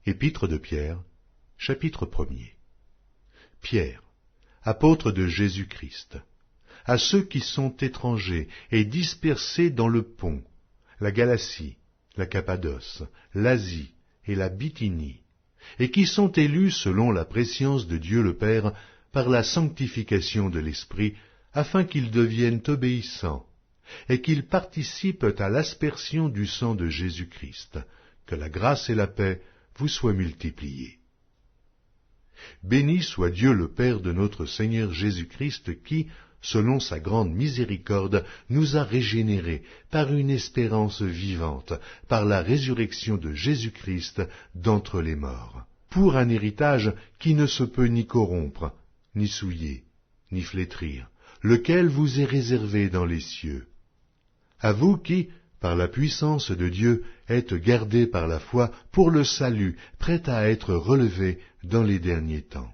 Épître de Pierre, chapitre 1er. Pierre, apôtre de Jésus-Christ, à ceux qui sont étrangers et dispersés dans le Pont, la Galatie, la Cappadoce, l'Asie et la Bithynie, et qui sont élus selon la prescience de Dieu le Père par la sanctification de l'Esprit, afin qu'ils deviennent obéissants, et qu'ils participent à l'aspersion du sang de Jésus-Christ, que la grâce et la paix vous soient multipliées. Béni soit Dieu le Père de notre Seigneur Jésus-Christ qui, selon sa grande miséricorde, nous a régénérés par une espérance vivante, par la résurrection de Jésus-Christ d'entre les morts, pour un héritage qui ne se peut ni corrompre, ni souiller, ni flétrir, lequel vous est réservé dans les cieux. À vous qui, par la puissance de Dieu, êtes gardés par la foi pour le salut, prêt à être relevé dans les derniers temps.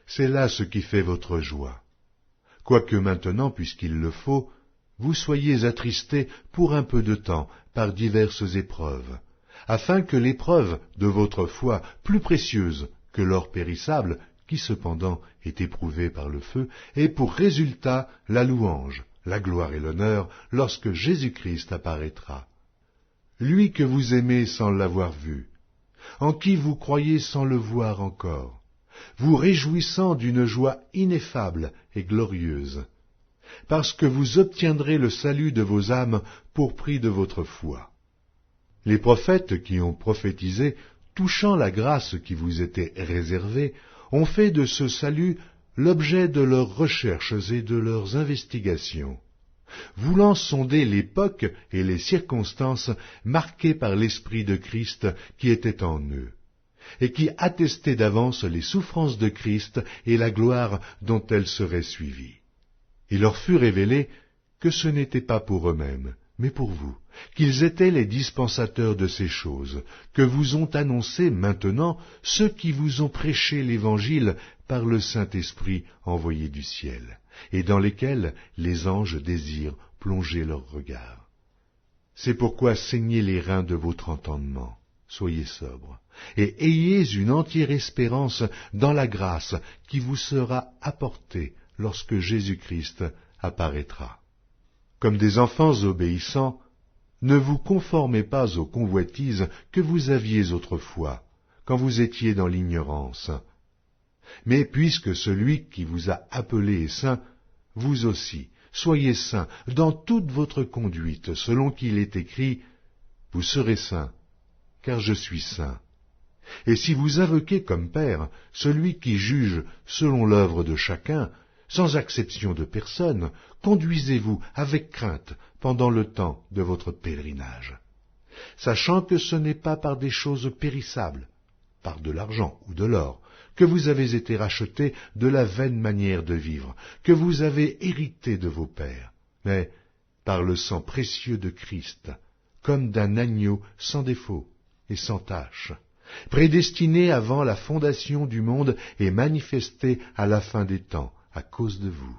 C'est là ce qui fait votre joie. Quoique maintenant, puisqu'il le faut, vous soyez attristés pour un peu de temps par diverses épreuves, afin que l'épreuve de votre foi, plus précieuse que l'or périssable, qui cependant est éprouvé par le feu, ait pour résultat la louange, la gloire et l'honneur lorsque Jésus-Christ apparaîtra. Lui que vous aimez sans l'avoir vu, en qui vous croyez sans le voir encore, vous réjouissant d'une joie ineffable et glorieuse, parce que vous obtiendrez le salut de vos âmes pour prix de votre foi. Les prophètes qui ont prophétisé, touchant la grâce qui vous était réservée, ont fait de ce salut l'objet de leurs recherches et de leurs investigations, voulant sonder l'époque et les circonstances marquées par l'Esprit de Christ qui était en eux, et qui attestait d'avance les souffrances de Christ et la gloire dont elles seraient suivies. Il leur fut révélé que ce n'était pas pour eux-mêmes, mais pour vous, qu'ils étaient les dispensateurs de ces choses, que vous ont annoncé maintenant ceux qui vous ont prêché l'Évangile par le Saint-Esprit envoyé du ciel, et dans lesquels les anges désirent plonger leur regard. C'est pourquoi saignez les reins de votre entendement, soyez sobres, et ayez une entière espérance dans la grâce qui vous sera apportée lorsque Jésus-Christ apparaîtra. Comme des enfants obéissants, ne vous conformez pas aux convoitises que vous aviez autrefois, quand vous étiez dans l'ignorance. Mais puisque celui qui vous a appelé est saint, vous aussi, soyez saints dans toute votre conduite, selon qu'il est écrit, « Vous serez saints, car je suis saint. » Et si vous invoquez comme Père celui qui juge selon l'œuvre de chacun, sans acception de personne, conduisez-vous avec crainte pendant le temps de votre pèlerinage, sachant que ce n'est pas par des choses périssables, par de l'argent ou de l'or, que vous avez été rachetés de la vaine manière de vivre, que vous avez hérité de vos pères, mais par le sang précieux de Christ, comme d'un agneau sans défaut et sans tache, prédestiné avant la fondation du monde et manifesté à la fin des temps, à cause de vous,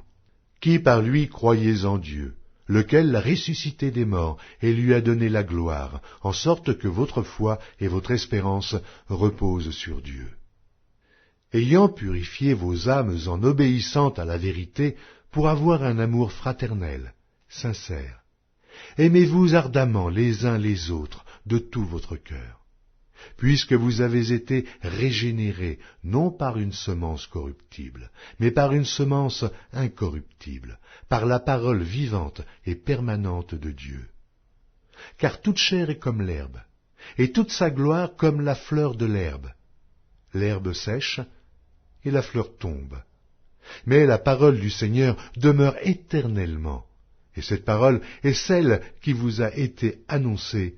qui par lui croyez en Dieu, lequel l'a ressuscité des morts et lui a donné la gloire, en sorte que votre foi et votre espérance reposent sur Dieu. Ayant purifié vos âmes en obéissant à la vérité pour avoir un amour fraternel, sincère, aimez-vous ardemment les uns les autres de tout votre cœur, puisque vous avez été régénérés, non par une semence corruptible, mais par une semence incorruptible, par la parole vivante et permanente de Dieu. Car toute chair est comme l'herbe, et toute sa gloire comme la fleur de l'herbe. L'herbe sèche, et la fleur tombe. Mais la parole du Seigneur demeure éternellement, et cette parole est celle qui vous a été annoncée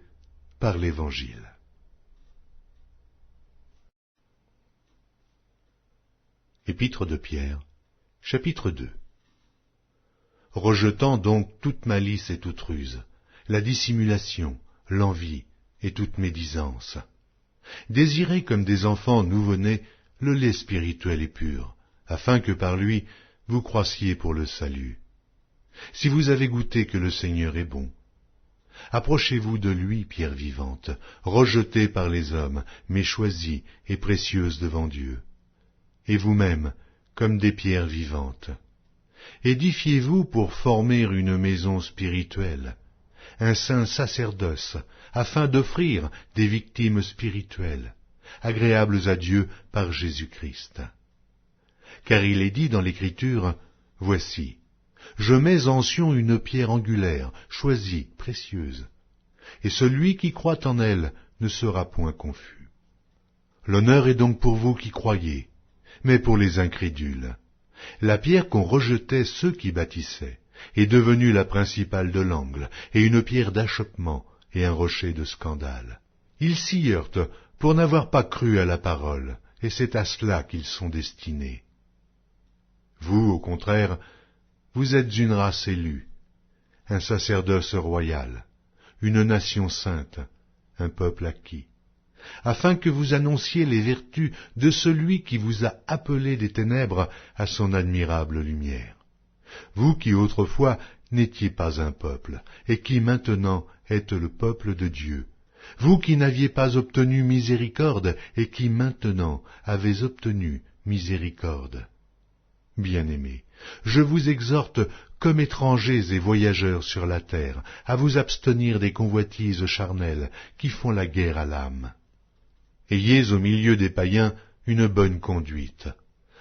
par l'Évangile. Épître de Pierre, chapitre 2. Rejetant donc toute malice et toute ruse, la dissimulation, l'envie et toute médisance, désirez comme des enfants nouveau-nés le lait spirituel et pur, afin que par lui vous croissiez pour le salut. Si vous avez goûté que le Seigneur est bon, Approchez-vous de lui, pierre vivante, rejetée par les hommes, mais choisie et précieuse devant Dieu. Et vous-même, comme des pierres vivantes. Édifiez-vous pour former une maison spirituelle, un saint sacerdoce, afin d'offrir des victimes spirituelles, agréables à Dieu par Jésus-Christ. Car il est dit dans l'Écriture, « Voici, je mets en Sion une pierre angulaire, choisie, précieuse, et celui qui croit en elle ne sera point confus. » L'honneur est donc pour vous qui croyez, mais pour les incrédules. La pierre qu'ont rejetait ceux qui bâtissaient est devenue la principale de l'angle, et une pierre d'achoppement et un rocher de scandale. Ils s'y heurtent pour n'avoir pas cru à la parole, et c'est à cela qu'ils sont destinés. Vous, au contraire, vous êtes une race élue, un sacerdoce royal, une nation sainte, un peuple acquis, afin que vous annonciez les vertus de celui qui vous a appelé des ténèbres à son admirable lumière. Vous qui autrefois n'étiez pas un peuple, et qui maintenant êtes le peuple de Dieu, vous qui n'aviez pas obtenu miséricorde, et qui maintenant avez obtenu miséricorde. Bien-aimés, je vous exhorte, comme étrangers et voyageurs sur la terre, à vous abstenir des convoitises charnelles qui font la guerre à l'âme. Ayez au milieu des païens une bonne conduite,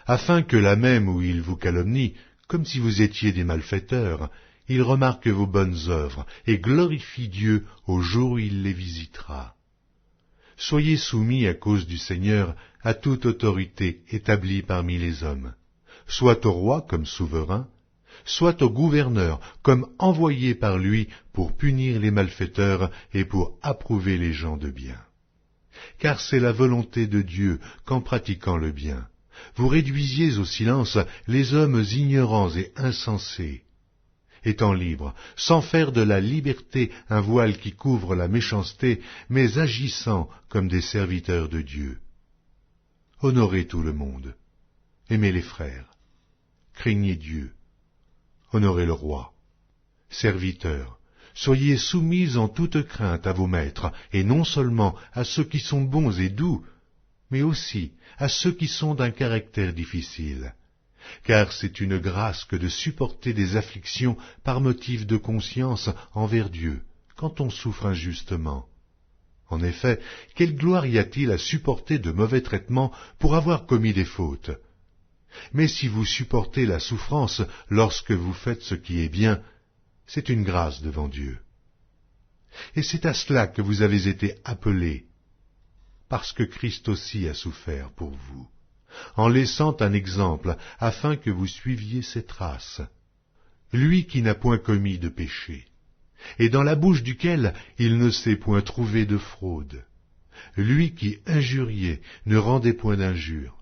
afin que là même où ils vous calomnient, comme si vous étiez des malfaiteurs, ils remarquent vos bonnes œuvres et glorifient Dieu au jour où il les visitera. Soyez soumis à cause du Seigneur à toute autorité établie parmi les hommes, soit au roi comme souverain, soit au gouverneur comme envoyé par lui pour punir les malfaiteurs et pour approuver les gens de bien. Car c'est la volonté de Dieu qu'en pratiquant le bien, vous réduisiez au silence les hommes ignorants et insensés, étant libres, sans faire de la liberté un voile qui couvre la méchanceté, mais agissant comme des serviteurs de Dieu. Honorez tout le monde, aimez les frères, craignez Dieu, honorez le roi. Serviteurs, soyez soumis en toute crainte à vos maîtres, et non seulement à ceux qui sont bons et doux, mais aussi à ceux qui sont d'un caractère difficile. Car c'est une grâce que de supporter des afflictions par motif de conscience envers Dieu, quand on souffre injustement. En effet, quelle gloire y a-t-il à supporter de mauvais traitements pour avoir commis des fautes? Mais si vous supportez la souffrance lorsque vous faites ce qui est bien, c'est une grâce devant Dieu. Et c'est à cela que vous avez été appelés, parce que Christ aussi a souffert pour vous, en laissant un exemple, afin que vous suiviez ses traces. Lui qui n'a point commis de péché, et dans la bouche duquel il ne s'est point trouvé de fraude. Lui qui injuriait ne rendait point d'injure,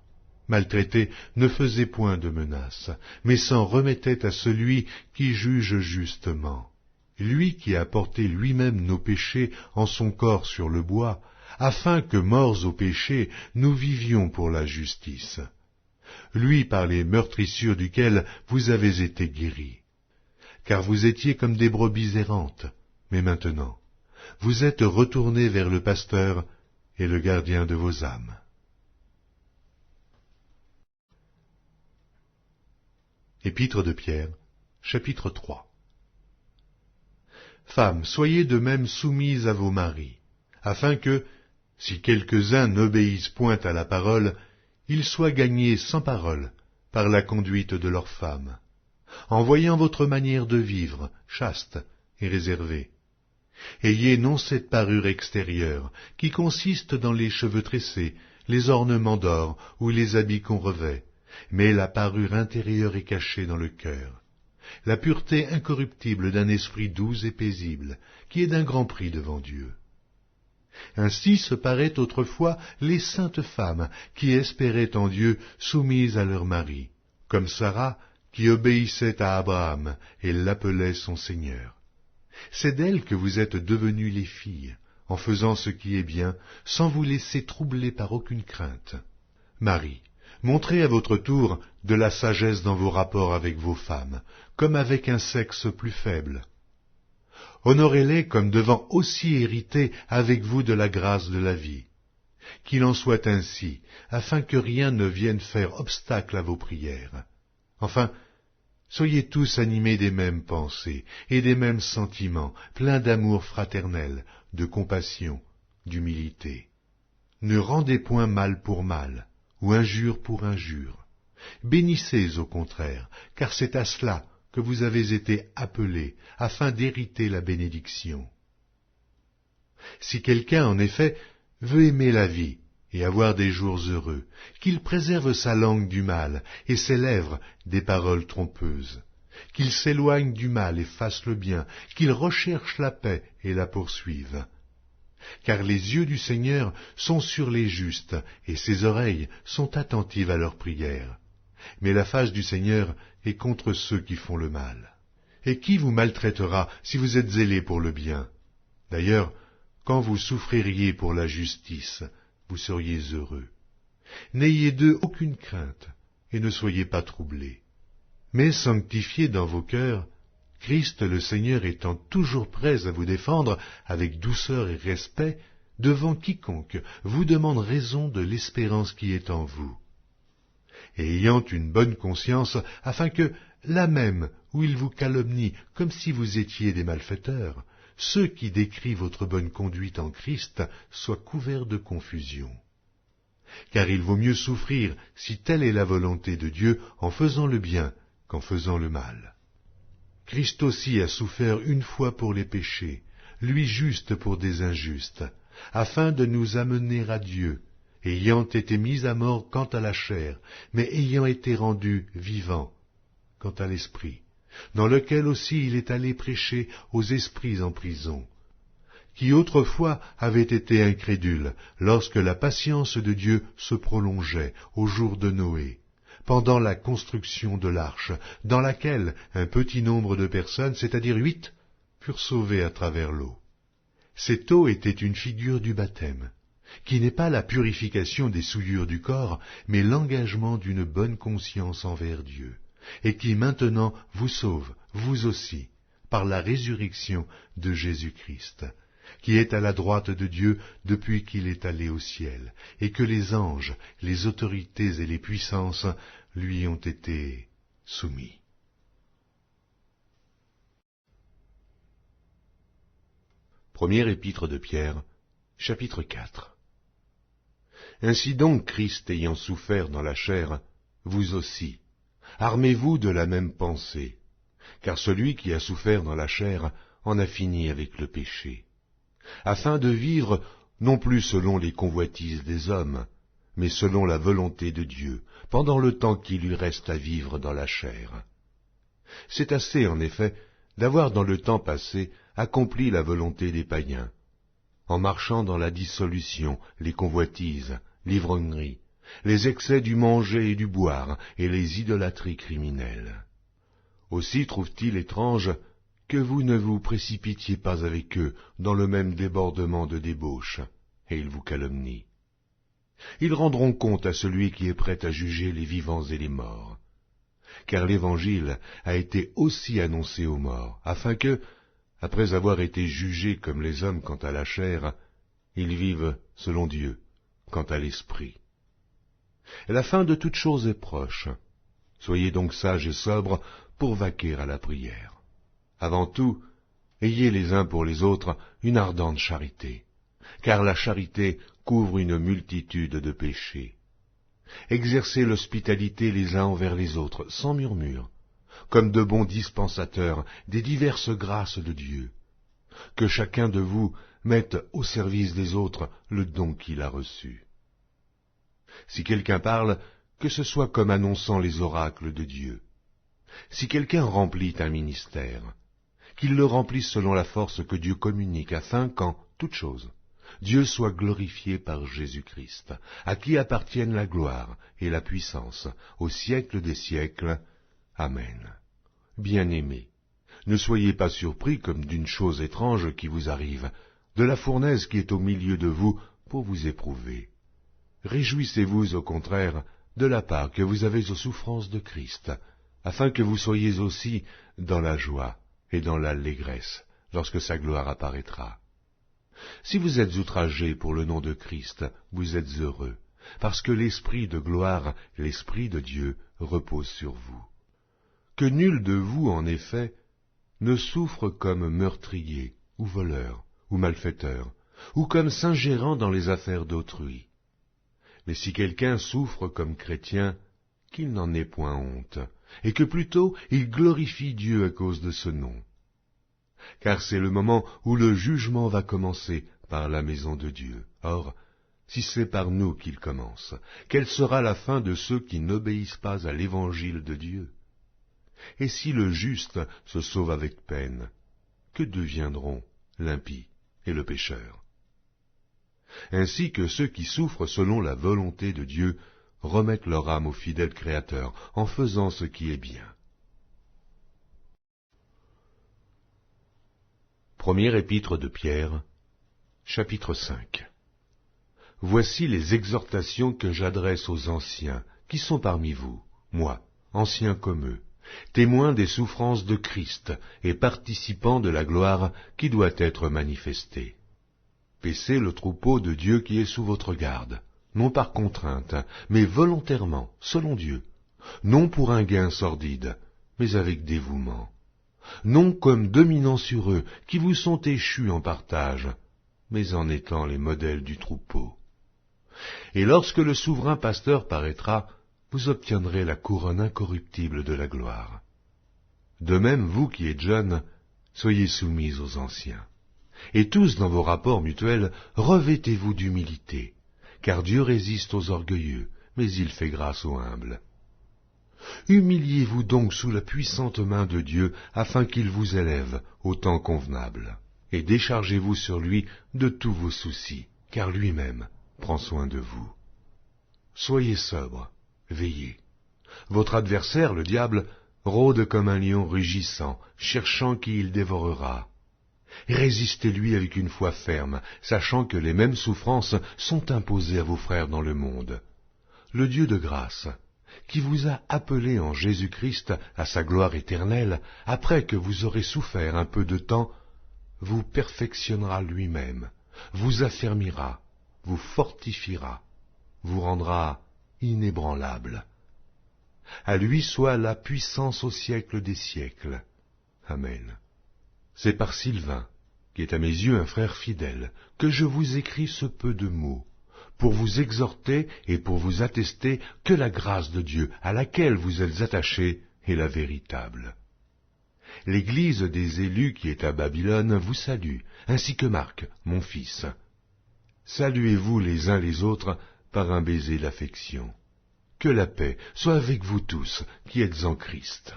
maltraité ne faisait point de menaces, mais s'en remettait à celui qui juge justement. Lui qui a porté lui-même nos péchés en son corps sur le bois, afin que, morts au péché, nous vivions pour la justice. Lui par les meurtrissures duquel vous avez été guéris. Car vous étiez comme des brebis errantes, mais maintenant, vous êtes retournés vers le pasteur et le gardien de vos âmes. Épître de Pierre, chapitre 3. Femmes, soyez de même soumises à vos maris, afin que, si quelques-uns n'obéissent point à la parole, ils soient gagnés sans parole par la conduite de leurs femmes, en voyant votre manière de vivre, chaste et réservée. Ayez non cette parure extérieure, qui consiste dans les cheveux tressés, les ornements d'or ou les habits qu'on revêt, mais la parure intérieure est cachée dans le cœur, la pureté incorruptible d'un esprit doux et paisible, qui est d'un grand prix devant Dieu. Ainsi se paraient autrefois les saintes femmes qui espéraient en Dieu soumises à leur mari, comme Sarah qui obéissait à Abraham et l'appelait son Seigneur. C'est d'elles que vous êtes devenues les filles, en faisant ce qui est bien, sans vous laisser troubler par aucune crainte. Marie, montrez à votre tour de la sagesse dans vos rapports avec vos femmes, comme avec un sexe plus faible. Honorez-les comme devant aussi hériter avec vous de la grâce de la vie. Qu'il en soit ainsi, afin que rien ne vienne faire obstacle à vos prières. Enfin, soyez tous animés des mêmes pensées et des mêmes sentiments, pleins d'amour fraternel, de compassion, d'humilité. Ne rendez point mal pour mal, ou injure pour injure. Bénissez au contraire, car c'est à cela que vous avez été appelés, afin d'hériter la bénédiction. Si quelqu'un, en effet, veut aimer la vie et avoir des jours heureux, qu'il préserve sa langue du mal et ses lèvres des paroles trompeuses, qu'il s'éloigne du mal et fasse le bien, qu'il recherche la paix et la poursuive. Car les yeux du Seigneur sont sur les justes, et ses oreilles sont attentives à leurs prières. Mais la face du Seigneur est contre ceux qui font le mal. Et qui vous maltraitera si vous êtes zélés pour le bien? D'ailleurs, quand vous souffririez pour la justice, vous seriez heureux. N'ayez d'eux aucune crainte, et ne soyez pas troublés. Mais sanctifiez dans vos cœurs, Christ le Seigneur étant toujours prêt à vous défendre avec douceur et respect devant quiconque vous demande raison de l'espérance qui est en vous. Et ayant une bonne conscience, afin que, là même où ils vous calomnient comme si vous étiez des malfaiteurs, ceux qui décrient votre bonne conduite en Christ soient couverts de confusion. Car il vaut mieux souffrir, si telle est la volonté de Dieu, en faisant le bien qu'en faisant le mal. Christ aussi a souffert une fois pour les péchés, lui juste pour des injustes, afin de nous amener à Dieu, ayant été mis à mort quant à la chair, mais ayant été rendu vivant quant à l'esprit, dans lequel aussi il est allé prêcher aux esprits en prison, qui autrefois avaient été incrédules, lorsque la patience de Dieu se prolongeait au jour de Noé, pendant la construction de l'arche, dans laquelle un petit nombre de personnes, c'est-à-dire 8, furent sauvées à travers l'eau. Cette eau était une figure du baptême, qui n'est pas la purification des souillures du corps, mais l'engagement d'une bonne conscience envers Dieu, et qui maintenant vous sauve, vous aussi, par la résurrection de Jésus-Christ, qui est à la droite de Dieu depuis qu'il est allé au ciel, et que les anges, les autorités et les puissances lui ont été soumis. Première épître de Pierre, chapitre 4. Ainsi donc, Christ ayant souffert dans la chair, vous aussi, armez-vous de la même pensée, car celui qui a souffert dans la chair en a fini avec le péché, afin de vivre non plus selon les convoitises des hommes, mais selon la volonté de Dieu, pendant le temps qu'il lui reste à vivre dans la chair. C'est assez, en effet, d'avoir dans le temps passé accompli la volonté des païens, en marchant dans la dissolution, les convoitises, l'ivrognerie, les excès du manger et du boire, et les idolâtries criminelles. Aussi trouve-t-il étrange que vous ne vous précipitiez pas avec eux dans le même débordement de débauche, et ils vous calomnient. Ils rendront compte à celui qui est prêt à juger les vivants et les morts. Car l'Évangile a été aussi annoncé aux morts, afin que, après avoir été jugés comme les hommes quant à la chair, ils vivent selon Dieu, quant à l'esprit. La fin de toute chose est proche. Soyez donc sages et sobres pour vaquer à la prière. Avant tout, ayez les uns pour les autres une ardente charité, car la charité couvre une multitude de péchés. Exercez l'hospitalité les uns envers les autres, sans murmure, comme de bons dispensateurs des diverses grâces de Dieu. Que chacun de vous mette au service des autres le don qu'il a reçu. Si quelqu'un parle, que ce soit comme annonçant les oracles de Dieu. Si quelqu'un remplit un ministère, qu'il le remplisse selon la force que Dieu communique, afin qu'en toute chose, Dieu soit glorifié par Jésus-Christ, à qui appartiennent la gloire et la puissance au siècle des siècles. Amen. Bien-aimés, ne soyez pas surpris comme d'une chose étrange qui vous arrive, de la fournaise qui est au milieu de vous pour vous éprouver. Réjouissez-vous au contraire de la part que vous avez aux souffrances de Christ, afin que vous soyez aussi dans la joie et dans l'allégresse lorsque sa gloire apparaîtra. Si vous êtes outragés pour le nom de Christ, vous êtes heureux, parce que l'Esprit de gloire, l'Esprit de Dieu, repose sur vous. Que nul de vous, en effet, ne souffre comme meurtrier, ou voleur, ou malfaiteur, ou comme s'ingérant dans les affaires d'autrui. Mais si quelqu'un souffre comme chrétien, qu'il n'en ait point honte, et que plutôt il glorifie Dieu à cause de ce nom. Car c'est le moment où le jugement va commencer par la maison de Dieu. Or, si c'est par nous qu'il commence, quelle sera la fin de ceux qui n'obéissent pas à l'évangile de Dieu? Et si le juste se sauve avec peine, que deviendront l'impie et le pécheur? Ainsi que ceux qui souffrent selon la volonté de Dieu remettent leur âme au fidèle Créateur en faisant ce qui est bien. Première épître de Pierre, chapitre 5. Voici les exhortations que j'adresse aux anciens qui sont parmi vous, moi, ancien comme eux, témoin des souffrances de Christ et participant de la gloire qui doit être manifestée. Paissez le troupeau de Dieu qui est sous votre garde, non par contrainte, mais volontairement, selon Dieu, non pour un gain sordide, mais avec dévouement, non comme dominant sur eux qui vous sont échus en partage, mais en étant les modèles du troupeau. Et lorsque le souverain pasteur paraîtra, vous obtiendrez la couronne incorruptible de la gloire. De même, vous qui êtes jeunes, soyez soumis aux anciens. Et tous, dans vos rapports mutuels, revêtez-vous d'humilité, car Dieu résiste aux orgueilleux, mais il fait grâce aux humbles. Humiliez-vous donc sous la puissante main de Dieu, afin qu'il vous élève au temps convenable, et déchargez-vous sur lui de tous vos soucis, car lui-même prend soin de vous. Soyez sobres, veillez. Votre adversaire, le diable, rôde comme un lion rugissant, cherchant qui il dévorera. Résistez-lui avec une foi ferme, sachant que les mêmes souffrances sont imposées à vos frères dans le monde. Le Dieu de grâce, qui vous a appelés en Jésus-Christ à sa gloire éternelle, après que vous aurez souffert un peu de temps, vous perfectionnera lui-même, vous affermira, vous fortifiera, vous rendra inébranlable. À lui soit la puissance au siècle des siècles. Amen. C'est par Sylvain, qui est à mes yeux un frère fidèle, que je vous écris ce peu de mots, pour vous exhorter et pour vous attester que la grâce de Dieu à laquelle vous êtes attachés est la véritable. L'Église des élus qui est à Babylone vous salue, ainsi que Marc, mon fils. Saluez-vous les uns les autres par un baiser d'affection. Que la paix soit avec vous tous qui êtes en Christ.